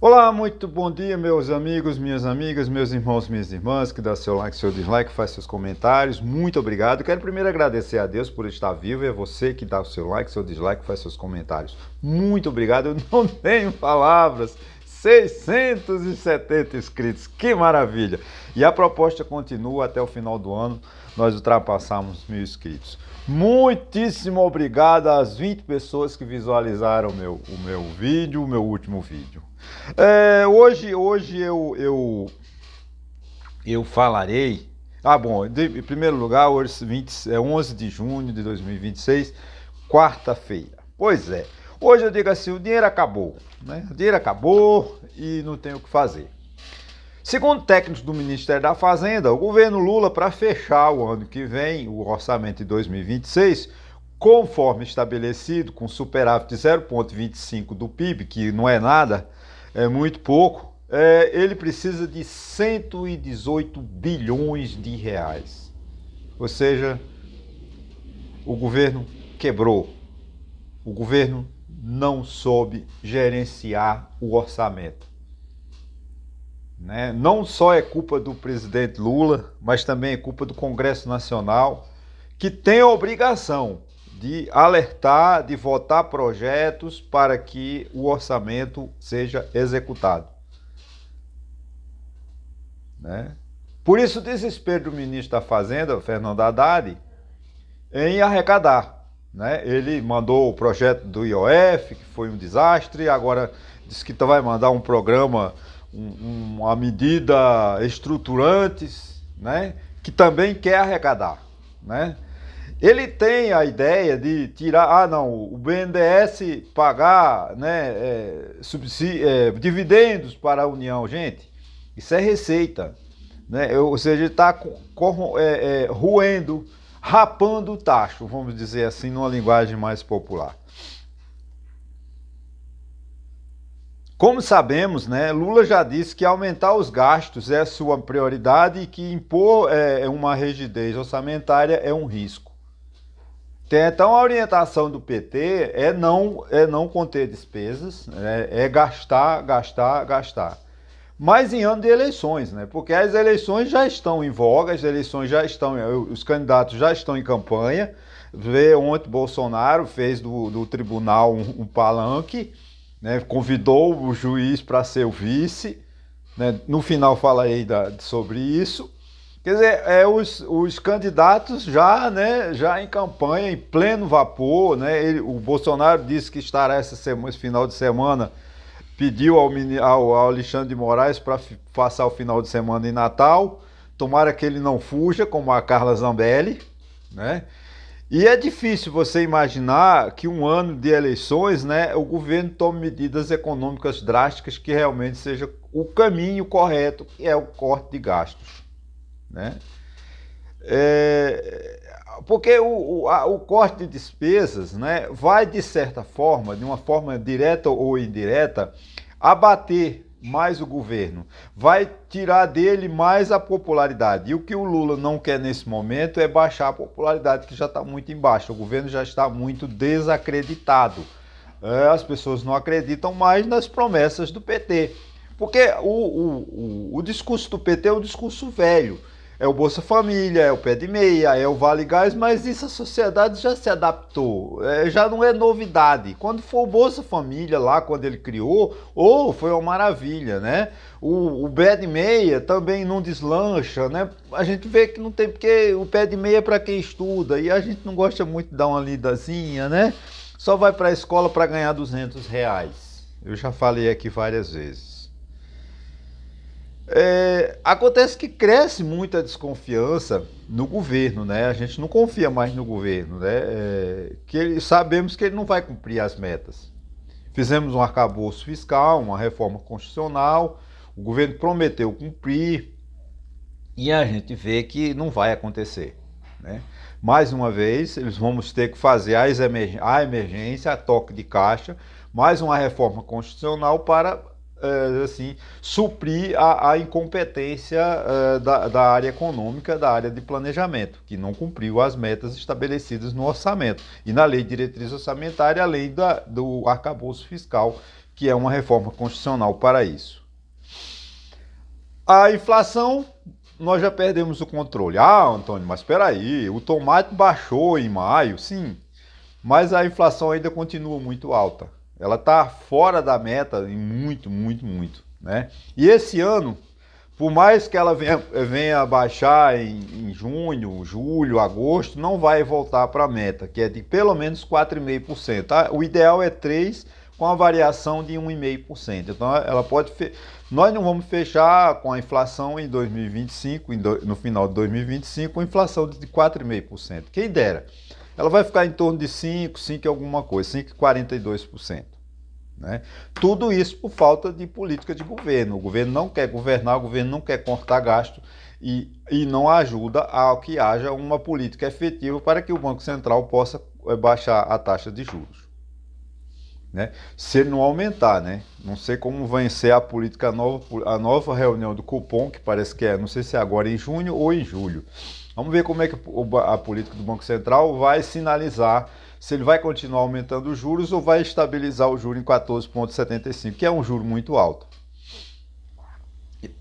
Olá, muito bom dia, meus amigos, minhas amigas, meus irmãos, minhas irmãs, que dá seu like, seu dislike, faz seus comentários. Muito obrigado. Quero primeiro agradecer a Deus por estar vivo e a você que dá o seu like, seu dislike, faz seus comentários. Muito obrigado. Eu não tenho palavras. 670 inscritos, que maravilha! E a proposta continua até o final do ano, nós ultrapassamos 1.000 inscritos. Muitíssimo obrigado às 20 pessoas que visualizaram o meu vídeo, o meu último vídeo. Hoje eu falarei. Em primeiro lugar, hoje é 11 de junho de 2026, quarta-feira. Pois é, hoje eu digo assim: o dinheiro acabou, né? O dinheiro acabou e não tem o que fazer. Segundo técnicos do Ministério da Fazenda, o governo Lula, para fechar o ano que vem, o orçamento de 2026, conforme estabelecido, com superávit de 0,25 do PIB, que não é nada, é muito pouco, ele precisa de 118 bilhões de reais. Ou seja, o governo quebrou. O governo não soube gerenciar o orçamento. Né? Não só é culpa do presidente Lula, mas também é culpa do Congresso Nacional, que tem a obrigação de alertar, de votar projetos para que o orçamento seja executado. Né? Por isso o desespero do ministro da Fazenda, Fernando Haddad, em arrecadar. Né? Ele mandou o projeto do IOF, que foi um desastre, agora disse que vai mandar um programa, uma medida estruturantes, né? Que também quer arrecadar. Né? Ele tem a ideia de tirar, o BNDES pagar, né, dividendos para a União. Gente, isso é receita. Né? Ou seja, ele está roendo, rapando o tacho, vamos dizer assim, numa linguagem mais popular. Como sabemos, né, Lula já disse que aumentar os gastos é a sua prioridade e que impor uma rigidez orçamentária é um risco. Então a orientação do PT é não conter despesas, é gastar, gastar, gastar. Mas em ano de eleições, né? Porque as eleições já estão em voga, as eleições já estão, os candidatos já estão em campanha. Ontem Bolsonaro fez do tribunal um palanque, né? Convidou o juiz para ser o vice. Né? No final falarei sobre isso. Quer dizer, os candidatos já, né, já em campanha, em pleno vapor. Né? O Bolsonaro disse que estará esse final de semana, pediu ao Alexandre de Moraes para passar o final de semana em Natal. Tomara que ele não fuja, como a Carla Zambelli. Né? E é difícil você imaginar que um ano de eleições, né, o governo tome medidas econômicas drásticas que realmente seja o caminho correto, que é o corte de gastos. Né? Porque o corte de despesas, né, vai, de certa forma, de uma forma direta ou indireta, abater mais o governo, vai tirar dele mais a popularidade. E o que o Lula não quer nesse momento é baixar a popularidade, que já está muito embaixo. O governo já está muito desacreditado. As pessoas não acreditam mais nas promessas do PT. Porque o discurso do PT é um discurso velho. É o Bolsa Família, é o pé de meia, é o Vale Gás, mas isso a sociedade já se adaptou, já não é novidade. Quando for o Bolsa Família lá, quando ele criou, foi uma maravilha, né? O pé de meia também não deslancha, né? A gente vê que não tem, porque o pé de meia é para quem estuda, e a gente não gosta muito de dar uma lidazinha, né? Só vai para a escola para ganhar R$ 200. Eu já falei aqui várias vezes. Acontece que cresce muita desconfiança no governo, né? A gente não confia mais no governo, né? Sabemos que ele não vai cumprir as metas. Fizemos um arcabouço fiscal, uma reforma constitucional, o governo prometeu cumprir e a gente vê que não vai acontecer, né? Mais uma vez, eles vamos ter que fazer a emergência, a toque de caixa, mais uma reforma constitucional para assim, suprir a incompetência da área econômica, da área de planejamento, que não cumpriu as metas estabelecidas no orçamento e na lei de diretriz orçamentária, além do arcabouço fiscal, que é uma reforma constitucional para isso. A inflação, nós já perdemos o controle. Ah, Antônio, mas espera aí, o tomate baixou em maio, sim, mas a inflação ainda continua muito alta. Ela está fora da meta em muito, né? E esse ano, por mais que ela venha baixar em junho, julho, agosto, não vai voltar para a meta, que é de pelo menos 4,5%. Tá? O ideal é 3%, com a variação de 1,5%. Então, ela pode... Nós não vamos fechar com a inflação em 2025, no final de 2025, com inflação de 4,5%. Quem dera. Ela vai ficar em torno de 5 e alguma coisa, 5,42%. Né? Tudo isso por falta de política de governo. O governo não quer governar, o governo não quer cortar gasto e não ajuda a que haja uma política efetiva para que o Banco Central possa baixar a taxa de juros. Né? Se ele não aumentar, né? Não sei como vai ser a política nova, a nova reunião do cupom, que parece que não sei se é agora em junho ou em julho. Vamos ver como é que a política do Banco Central vai sinalizar se ele vai continuar aumentando os juros ou vai estabilizar o juro em 14,75, que é um juro muito alto.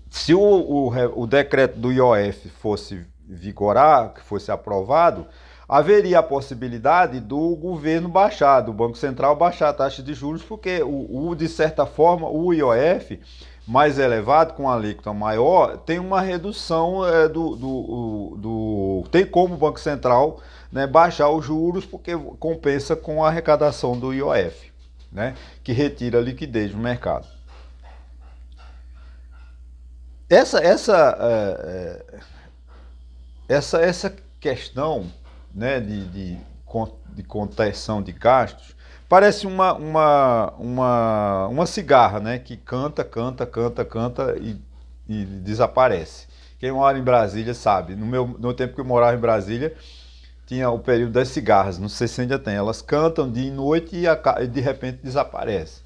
Se o decreto do IOF fosse vigorar, que fosse aprovado, haveria a possibilidade do governo baixar, do Banco Central baixar a taxa de juros, porque de certa forma o IOF mais elevado, com a alíquota maior, tem uma redução tem como o Banco Central, né, baixar os juros, porque compensa com a arrecadação do IOF, né, que retira a liquidez do mercado. Essa questão, né, de contenção de gastos parece uma cigarra, né, que canta e desaparece. Quem mora em Brasília sabe. No tempo que eu morava em Brasília, tinha o período das cigarras, não sei se ainda tem. Elas cantam dia e noite e de repente desaparecem.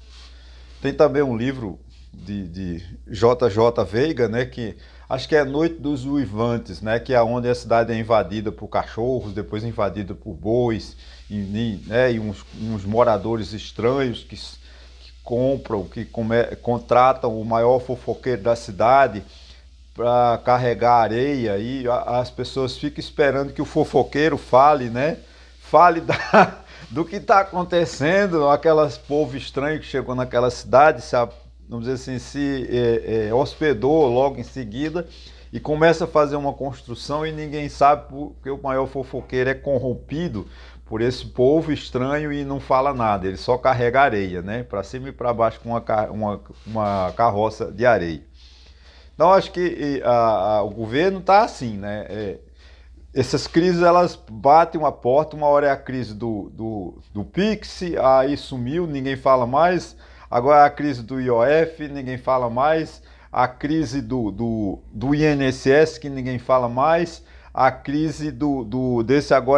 Tem também um livro de J.J. Veiga, né, que acho que é Noite dos Uivantes, né, que é onde a cidade é invadida por cachorros, depois invadida por bois, né, e uns moradores estranhos que compram, contratam o maior fofoqueiro da cidade para carregar areia, e as pessoas ficam esperando que o fofoqueiro fale, né, do que está acontecendo, aquelas povo estranho que chegou naquela cidade, vamos dizer assim, se hospedou logo em seguida e começa a fazer uma construção e ninguém sabe porque o maior fofoqueiro é corrompido por esse povo estranho e não fala nada, ele só carrega areia, né, para cima e para baixo com uma carroça de areia. Então acho que o governo está assim, né, essas crises elas batem uma porta, uma hora é a crise do Pix, aí sumiu, ninguém fala mais. Agora a crise do IOF, ninguém fala mais. A crise do INSS, que ninguém fala mais. A crise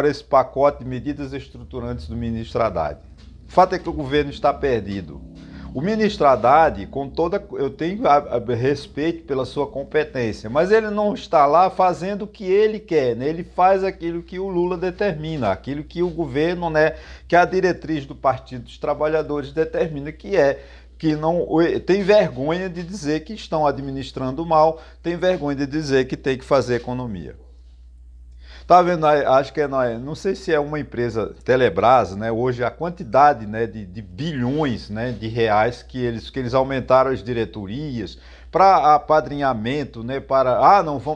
esse pacote de medidas estruturantes do ministro Haddad. O fato é que o governo está perdido. O ministro Haddad, eu tenho respeito pela sua competência, mas ele não está lá fazendo o que ele quer, né? Ele faz aquilo que o Lula determina, aquilo que o governo, né, que a diretriz do Partido dos Trabalhadores determina, que não tem vergonha de dizer que estão administrando mal, tem vergonha de dizer que tem que fazer economia. Tá vendo? Acho que não sei se é uma empresa Telebrás, né? Hoje a quantidade, né, de bilhões, né, de reais que eles aumentaram as diretorias para apadrinhamento, né?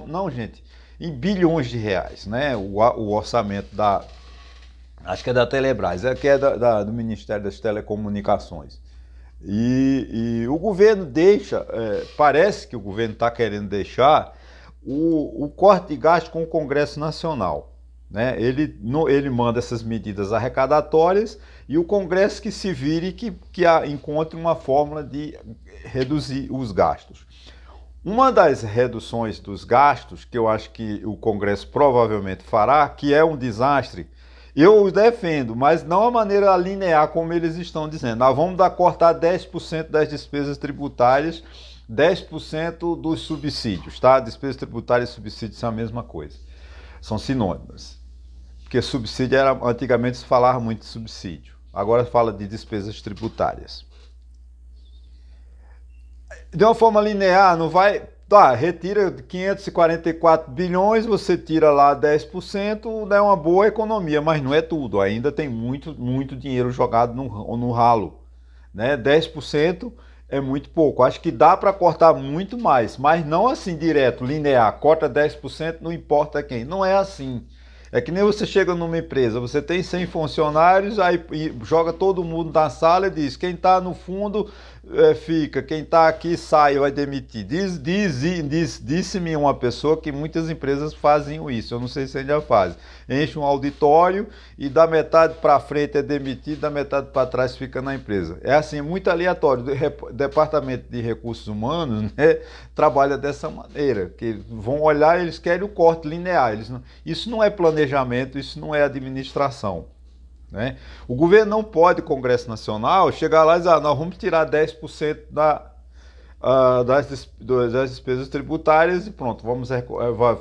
Não, gente, em bilhões de reais, né? O orçamento acho que é da Telebrás, que é do Ministério das Telecomunicações. E o governo parece que o governo está querendo deixar o corte de gasto com o Congresso Nacional, né? Ele manda essas medidas arrecadatórias e o Congresso que se vire e que encontre uma fórmula de reduzir os gastos. Uma das reduções dos gastos, que eu acho que o Congresso provavelmente fará, que é um desastre, eu defendo, mas não a maneira linear como eles estão dizendo. Nós vamos cortar 10% das despesas tributárias, 10% dos subsídios, tá? Despesas tributárias e subsídios são a mesma coisa. São sinônimas. Porque subsídio antigamente se falava muito de subsídio. Agora fala de despesas tributárias. De uma forma linear, não vai. Tá, retira 544 bilhões, você tira lá 10%, dá uma boa economia, mas não é tudo. Ainda tem muito, muito dinheiro jogado no ralo. Né? 10% é muito pouco. Acho que dá para cortar muito mais, mas não assim direto, linear. Corta 10%, não importa quem. Não é assim. É que nem você chega numa empresa, você tem 100 funcionários, aí joga todo mundo na sala e diz: quem está no fundo fica, quem está aqui sai, vai demitir. Disse-me uma pessoa que muitas empresas fazem isso, eu não sei se ainda fazem. Enche um auditório e da metade para frente é demitido, da metade para trás fica na empresa. É assim, muito aleatório. O Departamento de Recursos Humanos, né, trabalha dessa maneira, que vão olhar e eles querem o corte linear. Isso não é planejamento, isso não é administração. Né? O governo não pode, Congresso Nacional, chegar lá e dizer: nós vamos tirar 10% das despesas tributárias e pronto, vamos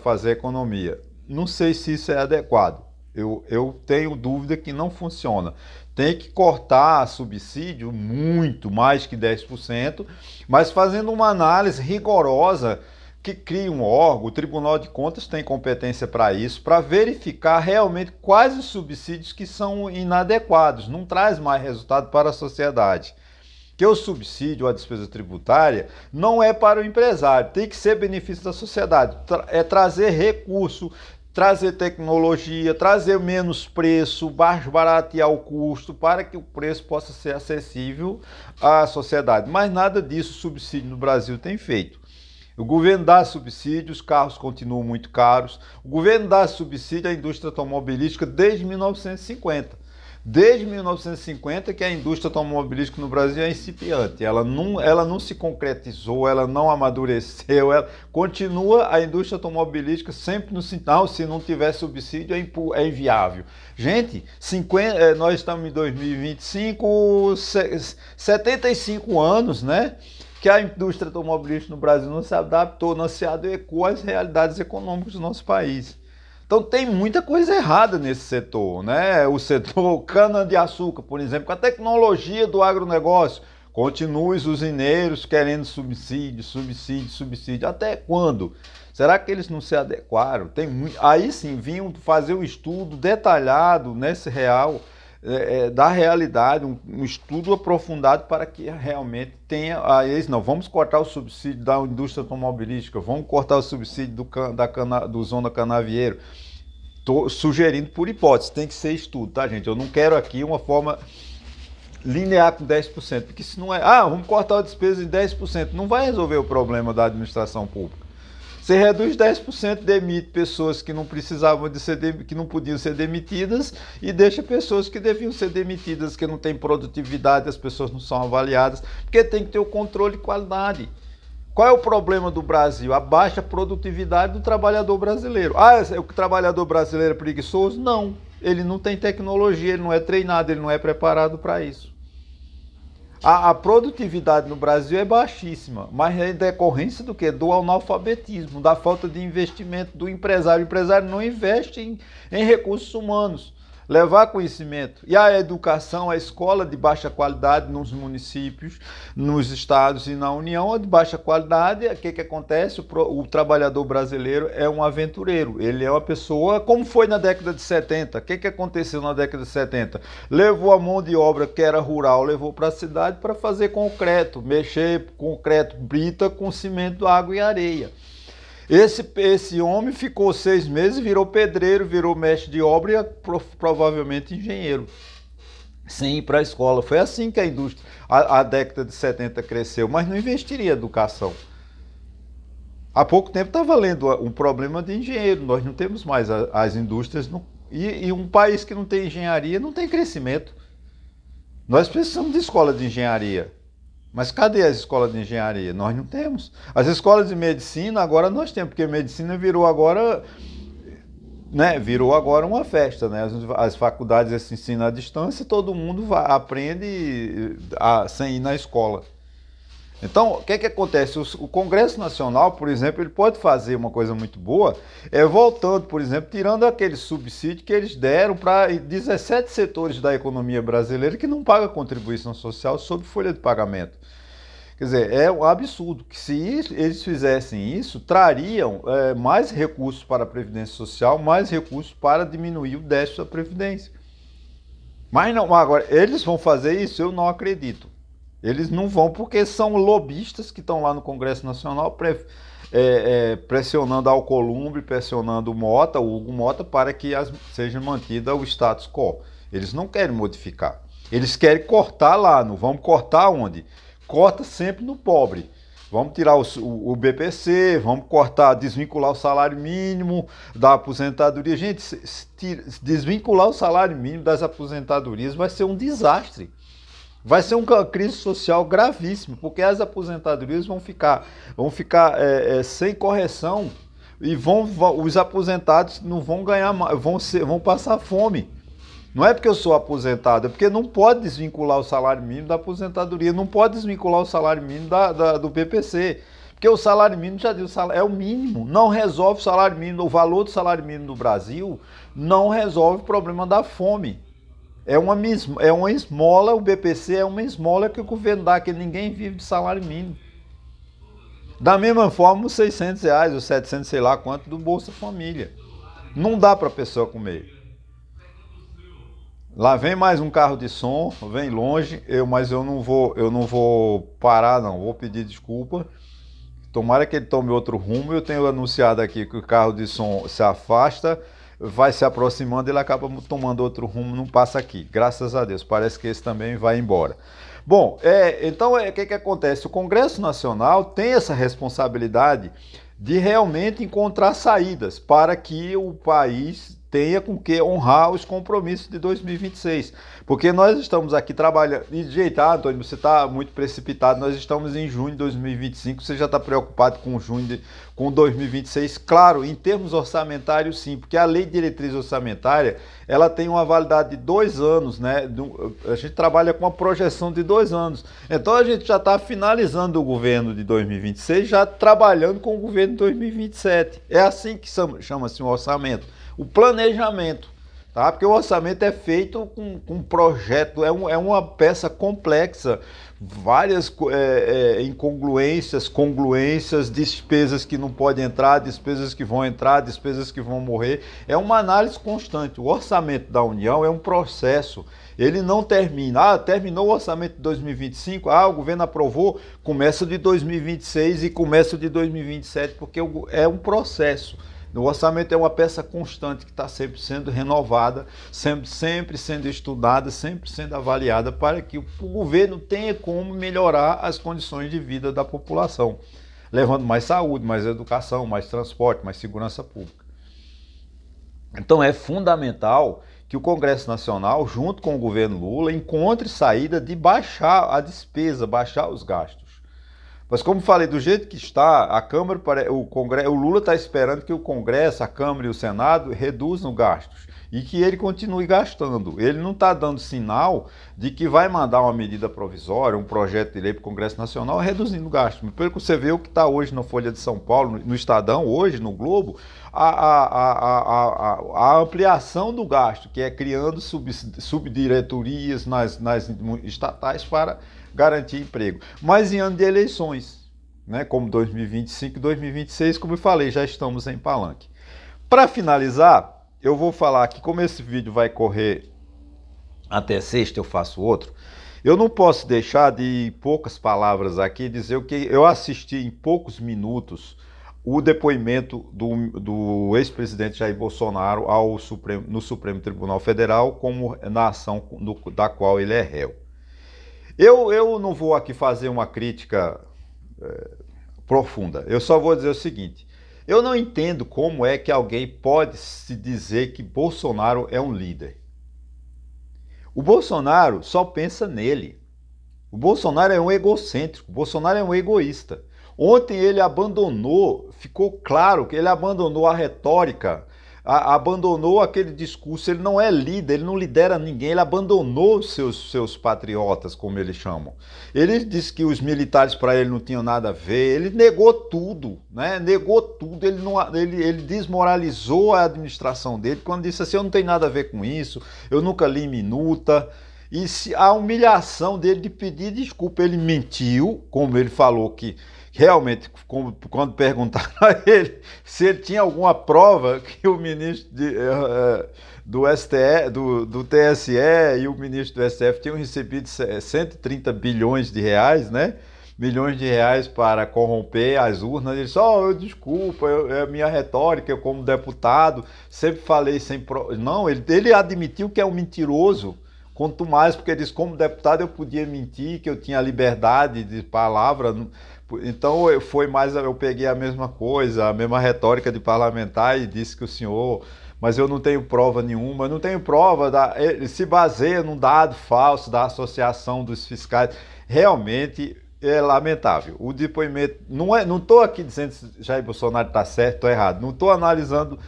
fazer economia. Não sei se isso é adequado. Eu tenho dúvida que não funciona. Tem que cortar subsídio muito mais que 10%, mas fazendo uma análise rigorosa que cria um órgão, o Tribunal de Contas tem competência para isso, para verificar realmente quais os subsídios que são inadequados, não traz mais resultado para a sociedade. Que o subsídio, a despesa tributária, não é para o empresário, tem que ser benefício da sociedade, é trazer recurso, trazer tecnologia, trazer menos preço, baratear o custo, para que o preço possa ser acessível à sociedade. Mas nada disso o subsídio no Brasil tem feito. O governo dá subsídio, os carros continuam muito caros. O governo dá subsídio à indústria automobilística desde 1950. Desde 1950 que a indústria automobilística no Brasil é incipiente. Ela não se concretizou, ela não amadureceu, ela continua a indústria automobilística sempre no sinal: se não tiver subsídio é inviável. Gente, nós estamos em 2025, 75 anos, né? Que a indústria automobilística no Brasil não se adaptou, não se adequou às realidades econômicas do nosso país. Então tem muita coisa errada nesse setor, né? O setor cana-de-açúcar, por exemplo, com a tecnologia do agronegócio, continua os usineiros querendo subsídio, subsídio, subsídio. Até quando? Será que eles não se adequaram? Aí sim, vinham fazer um estudo detalhado nesse real, da realidade, um estudo aprofundado para que realmente tenha. Eles não, vamos cortar o subsídio da indústria automobilística, vamos cortar o subsídio do Zona Canavieiro. Estou sugerindo por hipótese, tem que ser estudo, tá, gente? Eu não quero aqui uma forma linear com 10%, porque se não é, vamos cortar a despesa em 10%, não vai resolver o problema da administração pública. Você reduz 10%, demite pessoas que não precisavam que não podiam ser demitidas e deixa pessoas que deviam ser demitidas, que não têm produtividade, as pessoas não são avaliadas, porque tem que ter o controle de qualidade. Qual é o problema do Brasil? A baixa produtividade do trabalhador brasileiro. O trabalhador brasileiro é preguiçoso? Não. Ele não tem tecnologia, ele não é treinado, ele não é preparado para isso. A produtividade no Brasil é baixíssima, mas é em decorrência do quê? Do analfabetismo, da falta de investimento do empresário. O empresário não investe em recursos humanos, levar conhecimento. E a educação, a escola de baixa qualidade nos municípios, nos estados e na União, é de baixa qualidade. O que acontece? O trabalhador brasileiro é um aventureiro. Ele é uma pessoa, como foi na década de 70. O que aconteceu na década de 70? Levou a mão de obra que era rural, levou para a cidade para fazer concreto, mexer concreto, brita com cimento, água e areia. Esse homem ficou 6 meses, virou pedreiro, virou mestre de obra e provavelmente engenheiro, sem ir para a escola. Foi assim que a indústria, a década de 70 cresceu, mas não investiria em educação. Há pouco tempo estava lendo um problema de engenheiro, nós não temos mais as indústrias, e um país que não tem engenharia não tem crescimento. Nós precisamos de escola de engenharia. Mas cadê as escolas de engenharia? Nós não temos. As escolas de medicina agora nós temos, porque a medicina virou agora uma festa, né? As faculdades se ensinam à distância, todo mundo aprende sem ir na escola. Então, o que acontece? O Congresso Nacional, por exemplo, ele pode fazer uma coisa muito boa, voltando, por exemplo, tirando aquele subsídio que eles deram para 17 setores da economia brasileira que não pagam contribuição social sob folha de pagamento. Quer dizer, é um absurdo que se eles fizessem isso, trariam mais recursos para a Previdência Social, mais recursos para diminuir o déficit da Previdência. Mas não, agora, eles vão fazer isso? Eu não acredito. Eles não vão porque são lobistas que estão lá no Congresso Nacional pressionando a Alcolumbre, pressionando o Hugo Mota para que seja mantida o status quo. Eles não querem modificar. Eles querem cortar lá. Não vamos cortar onde? Corta sempre no pobre. Vamos tirar o BPC, vamos cortar, desvincular o salário mínimo da aposentadoria. Gente, desvincular o salário mínimo das aposentadorias vai ser um desastre. Vai ser uma crise social gravíssima, porque as aposentadorias vão ficar sem correção e os aposentados não vão ganhar mais, vão passar fome. Não é porque eu sou aposentado, é porque não pode desvincular o salário mínimo da aposentadoria, não pode desvincular o salário mínimo do BPC. Porque o salário mínimo, já disse, é o mínimo, não resolve o salário mínimo, o valor do salário mínimo no Brasil não resolve o problema da fome. É uma esmola, o BPC é uma esmola que o governo dá, que ninguém vive de salário mínimo. Da mesma forma, os R$600, os 700, sei lá quanto, do Bolsa Família. Não dá para a pessoa comer. Lá vem mais um carro de som, vem longe, mas eu não vou parar não, vou pedir desculpa. Tomara que ele tome outro rumo. Eu tenho anunciado aqui que o carro de som se afasta, vai se aproximando, ele acaba tomando outro rumo, não passa aqui. Graças a Deus, parece que esse também vai embora. Bom, então o que acontece? O Congresso Nacional tem essa responsabilidade de realmente encontrar saídas para que o país tenha com que honrar os compromissos de 2026. Porque nós estamos aqui trabalhando... E, gente, Antônio, você está muito precipitado. Nós estamos em junho de 2025. Você já está preocupado com 2026? Claro, em termos orçamentários, sim. Porque a Lei de Diretriz Orçamentária, ela tem uma validade de 2 anos, né? A gente trabalha com uma projeção de 2 anos. Então, a gente já está finalizando o governo de 2026, já trabalhando com o governo de 2027. É assim que chama-se um orçamento. O planejamento, tá? Porque o orçamento é feito com um projeto, é uma peça complexa, várias incongruências, congruências, despesas que não podem entrar, despesas que vão entrar, despesas que vão morrer. É uma análise constante. O orçamento da União é um processo. Ele não termina. Terminou o orçamento de 2025, o governo aprovou, começa de 2026 e começa de 2027, porque é um processo. O orçamento é uma peça constante que está sempre sendo renovada, sempre sendo estudada, sempre sendo avaliada para que o governo tenha como melhorar as condições de vida da população, levando mais saúde, mais educação, mais transporte, mais segurança pública. Então é fundamental que o Congresso Nacional, junto com o governo Lula, encontre saída de baixar a despesa, baixar os gastos. Mas como falei, do jeito que está, a Câmara, o Lula está esperando que o Congresso, a Câmara e o Senado reduzam gastos e que ele continue gastando. Ele não está dando sinal de que vai mandar uma medida provisória, um projeto de lei para o Congresso Nacional reduzindo o gasto. Pelo que você vê o que está hoje na Folha de São Paulo, no Estadão, hoje no Globo, a ampliação do gasto, que é criando subdiretorias nas estatais para garantir emprego. Mas em ano de eleições, né, como 2025 e 2026, como eu falei, já estamos em palanque. Para finalizar, eu vou falar que como esse vídeo vai correr até sexta, eu faço outro, eu não posso deixar de, em poucas palavras aqui, dizer o que eu assisti em poucos minutos o depoimento do ex-presidente Jair Bolsonaro no Supremo Tribunal Federal como na ação da qual ele é réu. Eu não vou aqui fazer uma crítica profunda, eu só vou dizer o seguinte: eu não entendo como é que alguém pode se dizer que Bolsonaro é um líder. O Bolsonaro só pensa nele. O Bolsonaro é um egocêntrico, o Bolsonaro é um egoísta. Ontem ele ficou claro que ele abandonou a retórica, abandonou aquele discurso. Ele não é líder, ele não lidera ninguém, ele abandonou os seus patriotas, como eles chamam. Ele disse que os militares para ele não tinham nada a ver, ele negou tudo, né? Negou tudo, ele desmoralizou a administração dele quando disse assim: eu não tenho nada a ver com isso, eu nunca li minuta. E se a humilhação dele de pedir desculpa, ele mentiu, como ele falou que realmente, quando perguntaram a ele se ele tinha alguma prova que o ministro do STE, do TSE e o ministro do STF tinham recebido 130 bilhões de reais, né? Milhões de reais para corromper as urnas. Ele só, desculpa, é a minha retórica, eu como deputado sempre falei sem prova. Não, ele admitiu que é um mentiroso. Quanto mais, porque ele disse, como deputado eu podia mentir, que eu tinha liberdade de palavra. Então foi mais, eu peguei a mesma coisa, a mesma retórica de parlamentar e disse que o senhor, mas eu não tenho prova nenhuma, eu não tenho prova, ele se baseia num dado falso da Associação dos Fiscais. Realmente é lamentável. O depoimento, não estou aqui dizendo se Jair Bolsonaro está certo ou errado, não estou analisando.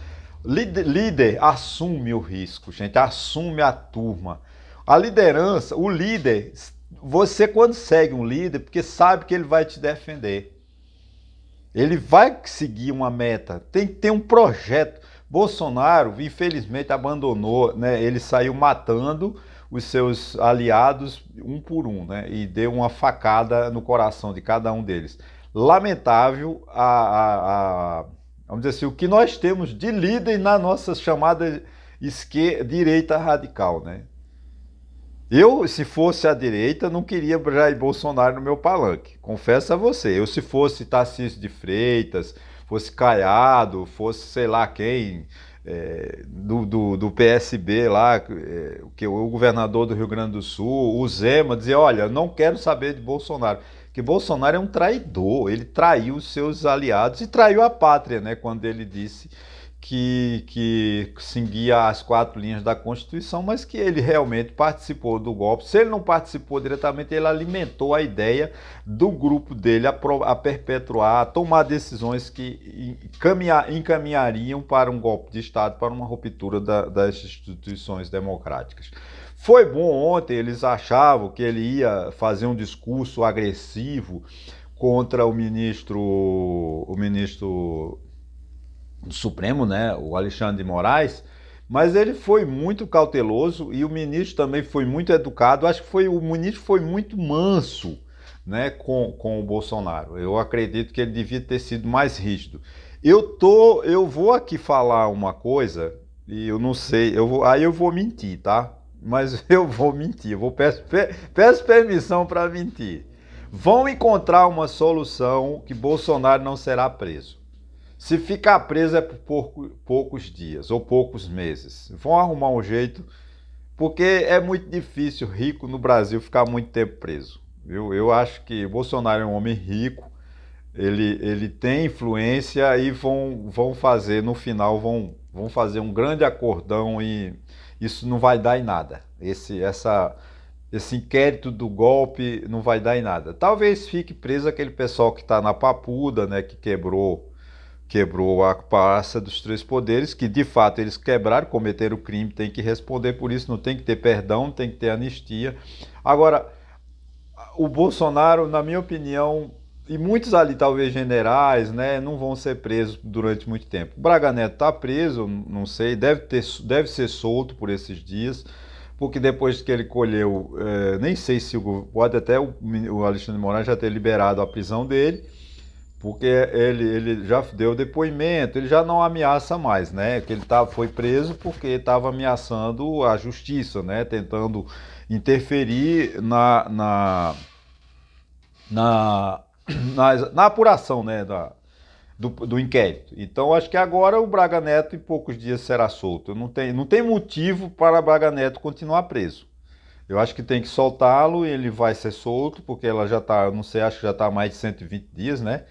Líder assume o risco, gente, assume a turma. A liderança, o líder, você quando segue um líder, porque sabe que ele vai te defender. Ele vai seguir uma meta, tem que ter um projeto. Bolsonaro, infelizmente, abandonou, né? Ele saiu matando os seus aliados um por um, né? E deu uma facada no coração de cada um deles. Lamentável vamos dizer assim, o que nós temos de líder na nossa chamada direita radical, né? Eu, se fosse a direita, não queria Jair Bolsonaro no meu palanque. Confesso a você. Eu, se fosse Tarcísio de Freitas, fosse Caiado, fosse sei lá quem, do PSB lá, que o governador do Rio Grande do Sul, o Zema, dizia, olha, não quero saber de Bolsonaro. Que Bolsonaro é um traidor, ele traiu os seus aliados e traiu a pátria, né? Quando ele disse que seguia as 4 linhas da Constituição, mas que ele realmente participou do golpe. Se ele não participou diretamente, ele alimentou a ideia do grupo dele a perpetuar, a tomar decisões que encaminhariam para um golpe de Estado, para uma ruptura das instituições democráticas. Foi bom ontem, eles achavam que ele ia fazer um discurso agressivo contra o ministro do Supremo, né, o Alexandre de Moraes, mas ele foi muito cauteloso e o ministro também foi muito educado. Acho que o ministro foi muito manso, né, com o Bolsonaro. Eu acredito que ele devia ter sido mais rígido. Eu vou aqui falar uma coisa e eu não sei, aí eu vou mentir, tá? Mas eu vou mentir, peço permissão para mentir. Vão encontrar uma solução que Bolsonaro não será preso. Se ficar preso é por poucos dias ou poucos meses. Vão arrumar um jeito, porque é muito difícil rico no Brasil ficar muito tempo preso. Eu acho que Bolsonaro é um homem rico, ele tem influência e vão fazer, no final, vão fazer um grande acordão e isso não vai dar em nada. Esse inquérito do golpe não vai dar em nada. Talvez fique preso aquele pessoal que está na Papuda, né, que quebrou a Praça dos Três Poderes, que de fato eles quebraram, cometeram o crime, tem que responder por isso, não tem que ter perdão, tem que ter anistia. Agora, o Bolsonaro, na minha opinião, e muitos ali, talvez generais, né, não vão ser presos durante muito tempo. O Braga Neto está preso, não sei, deve ser solto por esses dias, porque depois que ele colheu, nem sei se pode até o Alexandre de Moraes já ter liberado a prisão dele, porque ele já deu depoimento, ele já não ameaça mais, né? Que ele foi preso porque estava ameaçando a justiça, né? Tentando interferir na apuração, né? Do inquérito. Então, acho que agora o Braga Neto, em poucos dias, será solto. Não tem motivo para Braga Neto continuar preso. Eu acho que tem que soltá-lo e ele vai ser solto, porque ela já está, não sei, acho que já está há mais de 120 dias, né?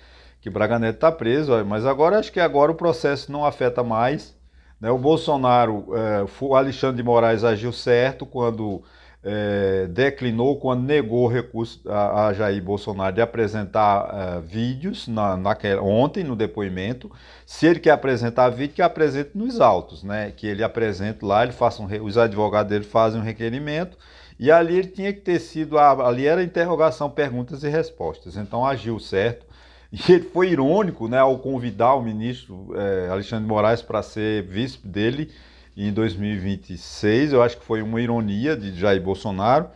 Que Braga Neto está preso, mas agora acho que agora o processo não afeta mais, né? O Bolsonaro, o Alexandre de Moraes agiu certo quando declinou, quando negou o recurso a Jair Bolsonaro de apresentar vídeos ontem no depoimento. Se ele quer apresentar vídeo, que apresente nos autos, né? Que ele apresente lá, os advogados dele fazem um requerimento. E ali ele tinha que ter sido, ali era interrogação, perguntas e respostas. Então agiu certo. E ele foi irônico, né, ao convidar o ministro Alexandre de Moraes para ser vice dele em 2026. Eu acho que foi uma ironia de Jair Bolsonaro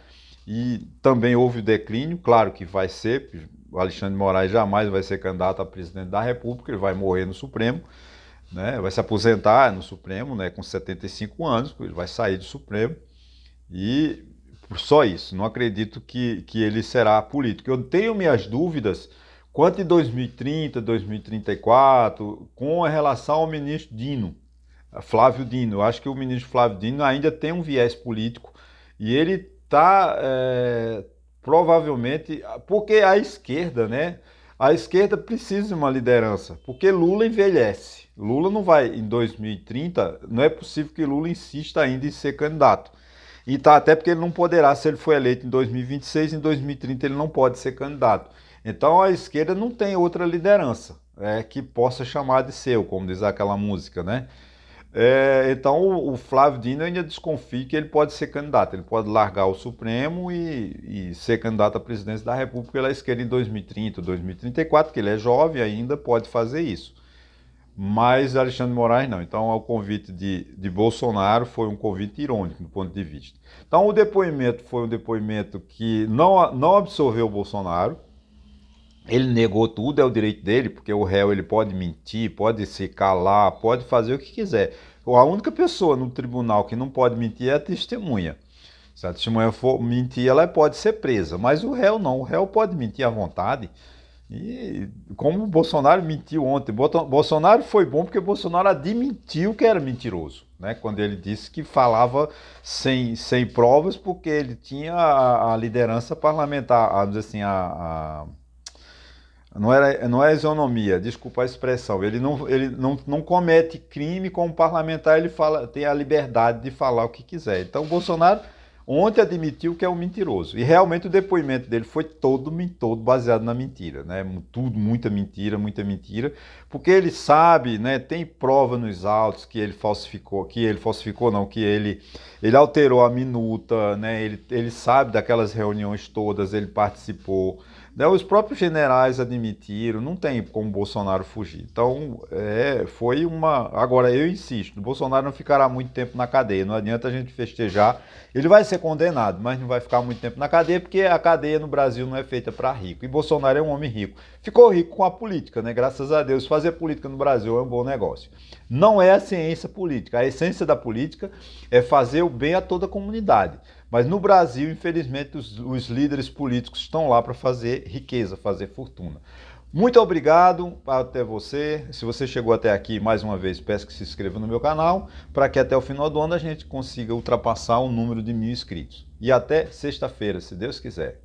e também houve o declínio. Claro que vai ser, o Alexandre de Moraes jamais vai ser candidato a presidente da República, ele vai morrer no Supremo, né? Vai se aposentar no Supremo, né, com 75 anos, ele vai sair do Supremo e só isso. Não acredito que ele será político. Eu tenho minhas dúvidas quanto em 2030, 2034, com relação ao ministro Dino, Flávio Dino. Eu acho que o ministro Flávio Dino ainda tem um viés político e ele está provavelmente, porque a esquerda, né? A esquerda precisa de uma liderança, porque Lula envelhece. Lula não vai, em 2030, não é possível que Lula insista ainda em ser candidato. E tá, até porque ele não poderá, se ele for eleito em 2026, em 2030 ele não pode ser candidato. Então a esquerda não tem outra liderança que possa chamar de seu, como diz aquela música, né? Então o Flávio Dino eu ainda desconfio que ele pode ser candidato. Ele pode largar o Supremo e ser candidato à presidência da República pela esquerda em 2030, 2034, que ele é jovem ainda, pode fazer isso. Mas Alexandre de Moraes não. Então o convite de Bolsonaro foi um convite irônico do ponto de vista. Então o depoimento foi um depoimento que não absolveu o Bolsonaro. Ele negou tudo, é o direito dele, porque o réu ele pode mentir, pode se calar, pode fazer o que quiser. A única pessoa no tribunal que não pode mentir é a testemunha. Se a testemunha for mentir, ela pode ser presa, mas o réu não. O réu pode mentir à vontade. E como o Bolsonaro mentiu ontem, Bolsonaro foi bom porque Bolsonaro admitiu que era mentiroso, né? Quando ele disse que falava sem provas porque ele tinha a liderança parlamentar, vamos dizer assim, não é isonomia, desculpa a expressão. Ele não comete crime como parlamentar, ele tem a liberdade de falar o que quiser. Então, o Bolsonaro ontem admitiu que é um mentiroso. E realmente o depoimento dele foi todo baseado na mentira, né? Tudo, muita mentira, porque ele sabe, né? Tem prova nos autos que ele falsificou não, que ele alterou a minuta, né? Ele sabe daquelas reuniões todas, ele participou. Os próprios generais admitiram, não tem como Bolsonaro fugir. Então, foi uma. Agora, eu insisto, o Bolsonaro não ficará muito tempo na cadeia, não adianta a gente festejar. Ele vai ser condenado, mas não vai ficar muito tempo na cadeia, porque a cadeia no Brasil não é feita para rico. E Bolsonaro é um homem rico. Ficou rico com a política, né? Graças a Deus, fazer política no Brasil é um bom negócio. Não é a ciência política. A essência da política é fazer o bem a toda a comunidade. Mas no Brasil, infelizmente, os líderes políticos estão lá para fazer riqueza, fazer fortuna. Muito obrigado até você. Se você chegou até aqui, mais uma vez, peço que se inscreva no meu canal, para que até o final do ano a gente consiga ultrapassar o número de 1000 inscritos. E até sexta-feira, se Deus quiser.